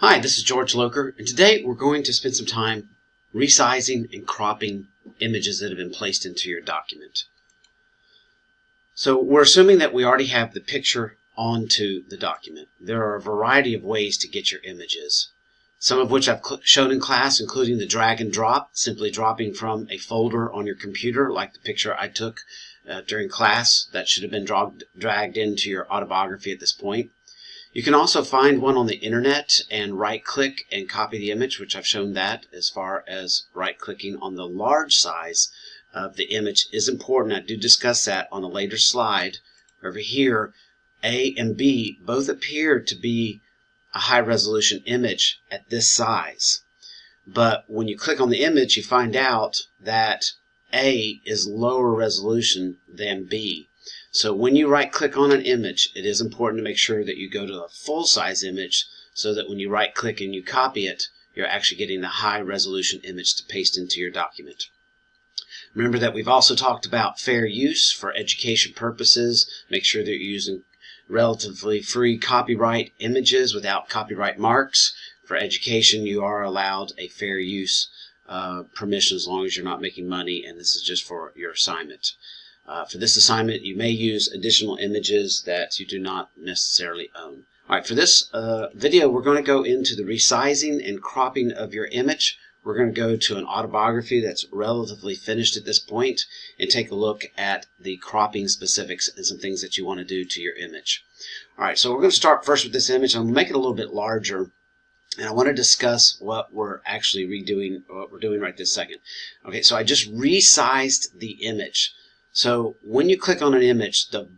Hi, this is George Loker, and today we're going to spend some time resizing and cropping images that have been placed into your document. So we're assuming that we already have the picture onto the document. There are a variety of ways to get your images, some of which I've shown in class, including the drag and drop, simply dropping from a folder on your computer, like the picture I took during class. That should have been dragged into your autobiography at this point. You can also find one on the internet and right-click and copy the image, which I've shown that as far as right-clicking on the large size of the image is important. I do discuss that on a later slide. Over here, A and B both appear to be a high-resolution image at this size. But when you click on the image, you find out that A is lower resolution than B. So when you right-click on an image, it is important to make sure that you go to a full-size image so that when you right-click and you copy it, you're actually getting the high-resolution image to paste into your document. Remember that we've also talked about fair use for education purposes. Make sure that you're using relatively free copyright images without copyright marks. For education, you are allowed a fair use permission as long as you're not making money, and this is just for your assignment. For this assignment, you may use additional images that you do not necessarily own. All right, for this video, we're going to go into the resizing and cropping of your image. We're going to go to an autobiography that's relatively finished at this point and take a look at the cropping specifics and some things that you want to do to your image. All right, so we're going to start first with this image. I'm going to make it a little bit larger, and I want to discuss what we're actually redoing, what we're doing right this second. Okay, so I just resized the image. So when you click on an image, the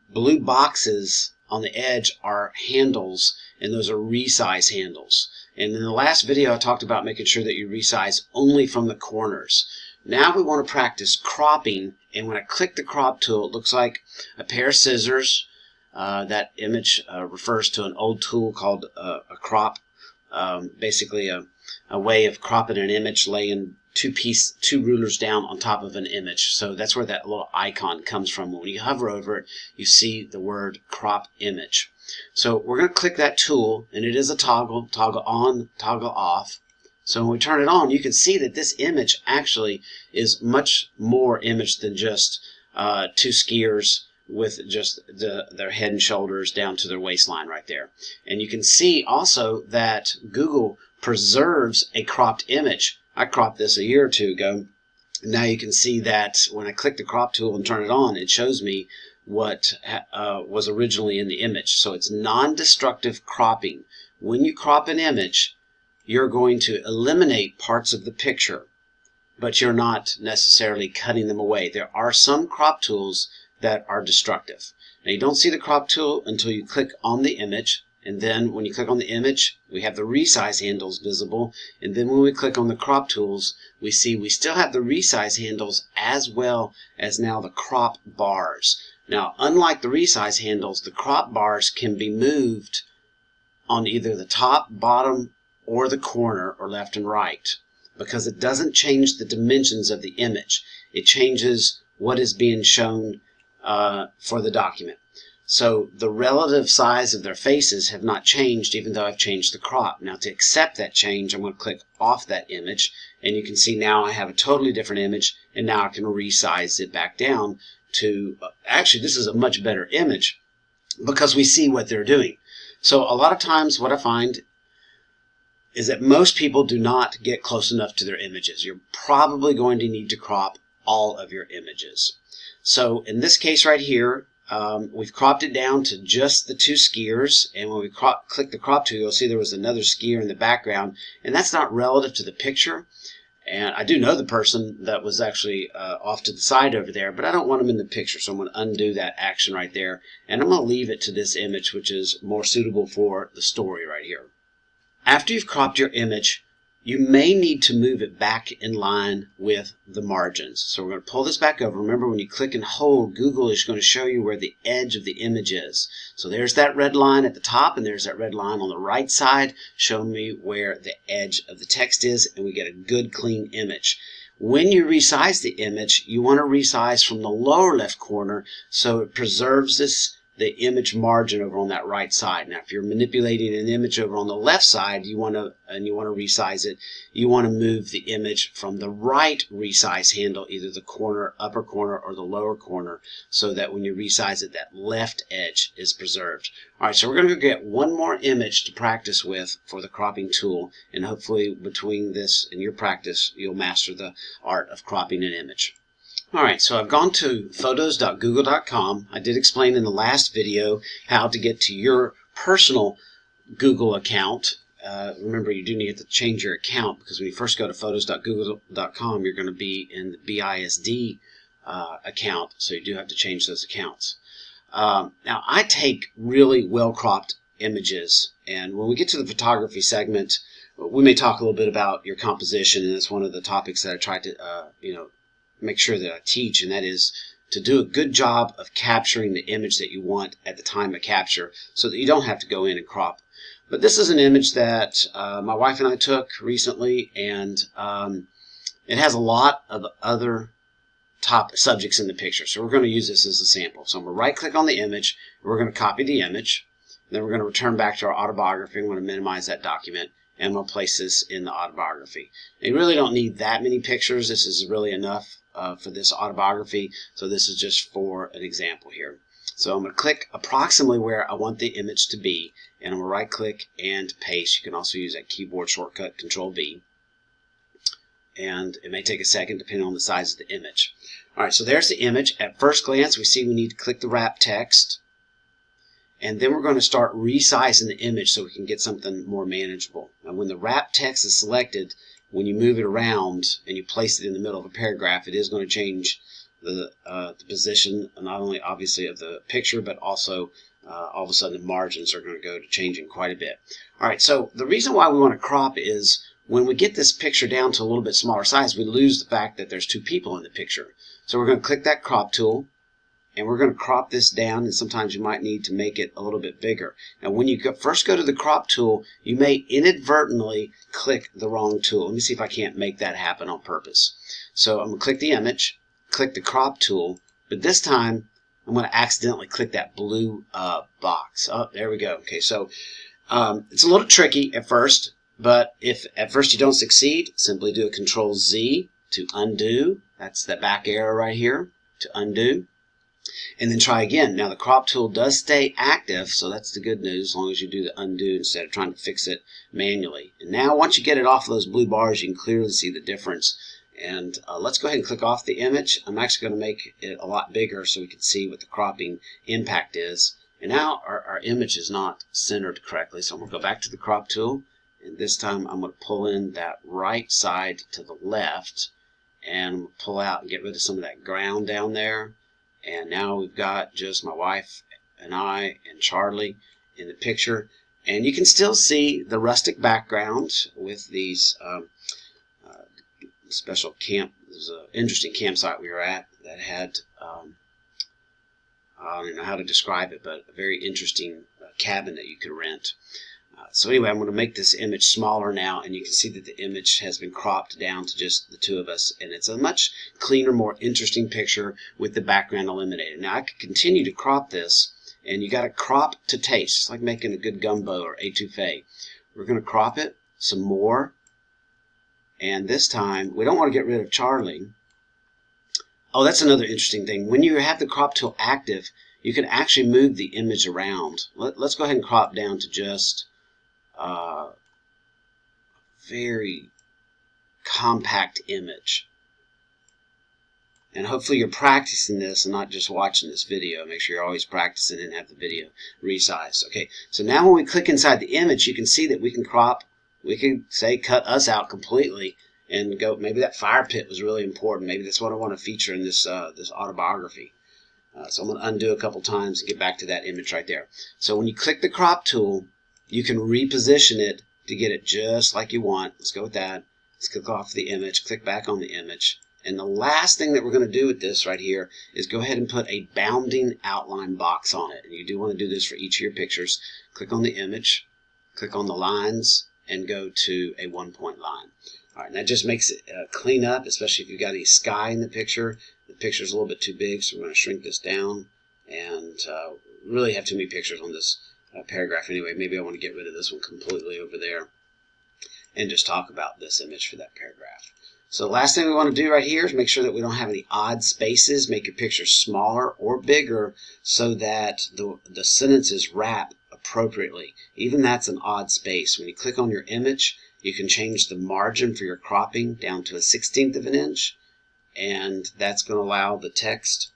blue boxes on the edge are handles, and those are resize handles. And in the last video, I talked about making sure that you resize only from the corners. Now we want to practice cropping, and when I click the crop tool, it looks like a pair of scissors. That image refers to an old tool called a crop, basically a way of cropping an image, laying two rulers down on top of an image. So that's where that little icon comes from. When you hover over it, you see the word crop image. So we're going to click that tool, and it is a toggle on, toggle off. So when we turn it on, you can see that this image actually is much more image than just two skiers with just their head and shoulders down to their waistline right there. And you can see also that Google preserves a cropped image. I cropped this a year or two ago. Now you can see that when I click the crop tool and turn it on, it shows me what was originally in the image. So it's non-destructive cropping. When you crop an image, you're going to eliminate parts of the picture, but you're not necessarily cutting them away. There are some crop tools that are destructive. Now you don't see the crop tool until you click on the image, and then when you click on the image, we have the resize handles visible, and then when we click on the crop tools, we see we still have the resize handles as well as now the crop bars. Now, unlike the resize handles, the crop bars can be moved on either the top, bottom, or the corner, or left and right, because it doesn't change the dimensions of the image. It changes what is being shown for the document. So the relative size of their faces have not changed, even though I've changed the crop. Now to accept that change, I'm going to click off that image, and you can see now I have a totally different image, and now I can resize it back down to, actually this is a much better image because we see what they're doing. So a lot of times what I find is that most people do not get close enough to their images. You're probably going to need to crop all of your images. So in this case right here, we've cropped it down to just the two skiers, and when we click the crop tool, you'll see there was another skier in the background, and that's not relative to the picture. And I do know the person that was actually off to the side over there, but I don't want them in the picture, so I'm going to undo that action right there, and I'm going to leave it to this image, which is more suitable for the story right here. After you've cropped your image, you may need to move it back in line with the margins. So we're going to pull this back over. Remember, when you click and hold, Google is going to show you where the edge of the image is. So there's that red line at the top, and there's that red line on the right side showing me where the edge of the text is, and we get a good, clean image. When you resize the image, you want to resize from the lower left corner so it preserves the image margin over on that right side. Now, if you're manipulating an image over on the left side, you want to resize it, you want to move the image from the right resize handle, either the corner, upper corner, or the lower corner, so that when you resize it, that left edge is preserved. All right, so we're going to go get one more image to practice with for the cropping tool, and hopefully between this and your practice, you'll master the art of cropping an image. Alright, so I've gone to photos.google.com. I did explain in the last video how to get to your personal Google account. Remember, you do need to change your account, because when you first go to photos.google.com, you're going to be in the BISD account, so you do have to change those accounts. Now, I take really well-cropped images, and when we get to the photography segment, we may talk a little bit about your composition, and it's one of the topics that I try to, make sure that I teach, and that is to do a good job of capturing the image that you want at the time of capture, so that you don't have to go in and crop. But this is an image that my wife and I took recently, and it has a lot of other top subjects in the picture, so we're going to use this as a sample. So I'm going to right click on the image, we're going to copy the image, and then we're going to return back to our autobiography. I'm going to minimize that document, and we'll place this in the autobiography. You really don't need that many pictures. This is really enough for this autobiography, so this is just for an example here. So I'm going to click approximately where I want the image to be, and I'm going to right click and paste. You can also use that keyboard shortcut Control V, and it may take a second depending on the size of the image. Alright, so there's the image. At first glance, we see we need to click the wrap text, and then we're going to start resizing the image so we can get something more manageable. And when the wrap text is selected, when you move it around and you place it in the middle of a paragraph, it is going to change the position, not only obviously of the picture, but also all of a sudden the margins are going to go to changing quite a bit. Alright, so the reason why we want to crop is when we get this picture down to a little bit smaller size, we lose the fact that there's two people in the picture. So we're going to click that crop tool, and we're going to crop this down, and sometimes you might need to make it a little bit bigger. Now, when you first go to the crop tool, you may inadvertently click the wrong tool. Let me see if I can't make that happen on purpose. So I'm going to click the image, click the crop tool, but this time I'm going to accidentally click that blue box. Oh, there we go. Okay, so it's a little tricky at first, but if at first you don't succeed, simply do a Control Z to undo. That's the back arrow right here to undo. And then try again. Now the crop tool does stay active, so that's the good news, as long as you do the undo instead of trying to fix it manually. And now once you get it off of those blue bars, you can clearly see the difference. And let's go ahead and click off the image. I'm actually going to make it a lot bigger so we can see what the cropping impact is. And now our image is not centered correctly, so I'm going to go back to the crop tool, and this time I'm going to pull in that right side to the left, and pull out and get rid of some of that ground down there. And now we've got just my wife and I and Charlie in the picture. And you can still see the rustic background with these special camp. There's an interesting campsite we were at that had, I don't know how to describe it, but a very interesting cabin that you could rent. So anyway, I'm going to make this image smaller now, and you can see that the image has been cropped down to just the two of us, and it's a much cleaner, more interesting picture with the background eliminated. Now I could continue to crop this, and you got to crop to taste, just like making a good gumbo or étouffée. We're going to crop it some more, and this time we don't want to get rid of Charlie. Oh, that's another interesting thing. When you have the crop tool active, you can actually move the image around. Let's go ahead and crop down to just very compact image. And hopefully you're practicing this and not just watching this video. Make sure you're always practicing and have the video resized. Okay, so now when we click inside the image, you can see that we can crop, we can say cut us out completely and go, maybe that fire pit was really important. Maybe that's what I want to feature in this, this autobiography. So I'm going to undo a couple times and get back to that image right there. So when you click the crop tool, you can reposition it to get it just like you want. Let's go with that. Let's click off the image, click back on the image. And the last thing that we're going to do with this right here is go ahead and put a bounding outline box on it. And you do want to do this for each of your pictures. Click on the image, click on the lines, and go to a one-point line. All right, and that just makes it clean up, especially if you've got any sky in the picture. The picture's a little bit too big, so we're going to shrink this down. And really have too many pictures on this paragraph anyway. Maybe I want to get rid of this one completely over there and just talk about this image for that paragraph. So the last thing we want to do right here is make sure that we don't have any odd spaces. Make your picture smaller or bigger so that the sentences wrap appropriately. Even that's an odd space. When you click on your image, you can change the margin for your cropping down to a 1/16 of an inch, and that's going to allow the text,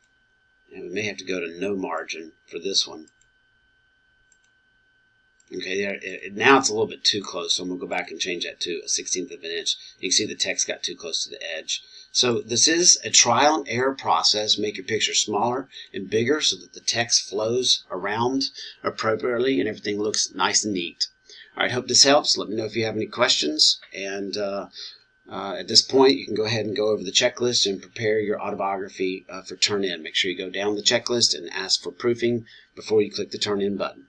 and we may have to go to no margin for this one. Okay, now it's a little bit too close, so I'm going to go back and change that to a 1/16 of an inch. You can see the text got too close to the edge. So this is a trial and error process. Make your picture smaller and bigger so that the text flows around appropriately and everything looks nice and neat. All right, hope this helps. Let me know if you have any questions. And at this point, you can go ahead and go over the checklist and prepare your autobiography for turn in. Make sure you go down the checklist and ask for proofing before you click the turn in button.